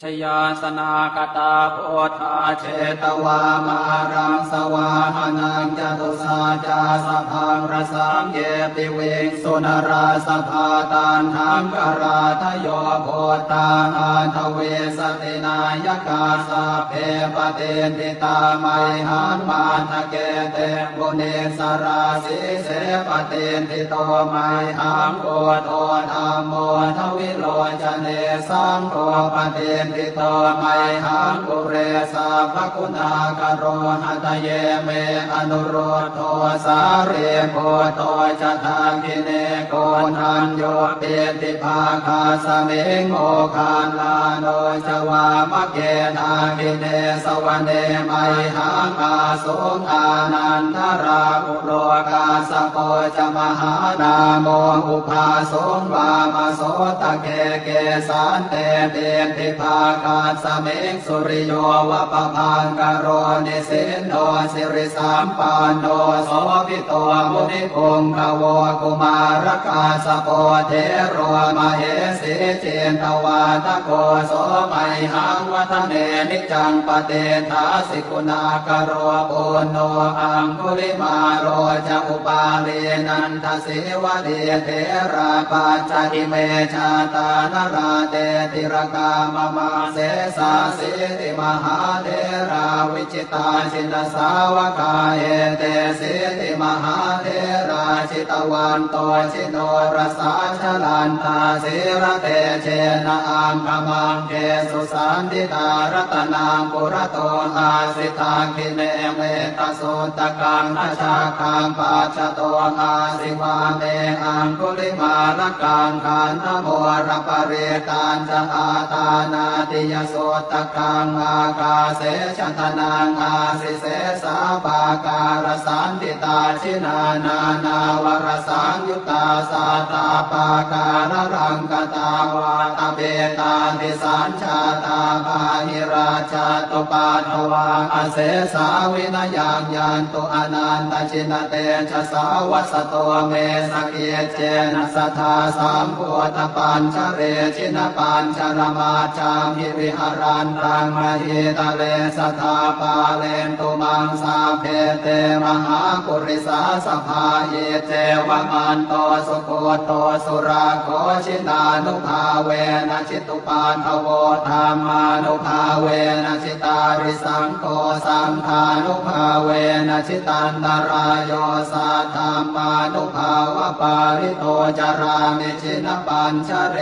ชยาสนากตาโพธาเชตวามารังสวาหนังจตุสาจาสพังรสังเยปิเวงสุนราสภาตานทังกราทโยโพตาอาทเวสตินายกาสาเพปเตนติตาไมหังมาทะเกเตบุเนสราสิเสปเตนติโตไมหังโอโทธรรมโมทวิโรจเนสังโฆปเตนติโตไมหังปุเรสาภคุณากโรหัตเยเมอนุโรโทสาเรโกโตจะทางกิเนโกนันโยเปติภาคาสเมงโอคานลาโนจวามะเกทากิเนสวเนไมหังอาสงอานันทราอุโลกาสโกจะมหานาโมอุปาสงวามโสตะเกเกสานเตเตติภาคาสเมงสุริโยวะปะพังกโรนิสินโนสิริสามปานโนโสภิโตมุนิพงขโวกุมารกาสโปเทโรมเหสีเจนทวาทโกโสไมหังวัฒเนนิจังปเตทาสิกุณากโรปุโนอังคุลิมาโรจะอุปาเลนันทสิวะเดเทราปัจจิเมชาตานราเตติรกามมาเสสาสิติมหาเทราวิจิตาชินสาวกาเอเตสิติมหาเทราชิตวันโตชิโนรสาชลันตาสิระเตเชนะอังคมังเกสุสันติตารตนางปุระโตอาสิตาคิเนเมตโสตกังอาชาคังปัจจโตอาสิวาเมอังคุลิมาลกังขันธโมรปเรตันจะอาตานาติยโสตกังอากาเสชตนังอาสิเสสาปาการสันติตาชินานานาวรสังยุตตาสาตาปาการรังกตาวาตเบตาติสัญชาตาภาหิราชาตุปาทวาอเสสาวินยังยันตุอนันตชินเตชะสาวัสโตเมสเกเจนะสัทธาสามโพธปัญชเรชินปัญชรมาจามหิวิหารันตังมหิตะเลสัทธาปาเลนตุมังสาเพเตมหาปุริสาสภาเยเจวมันโตสุโคโตสุราโคชินานุภาเวนะชิตุปานทโวธรรมานุภาเวนะชิตาริสังโฆสังฆานุภาเวนะชิตันตรายโยสัทธามานุภาวะปาริโตจารามิชินปัญชเร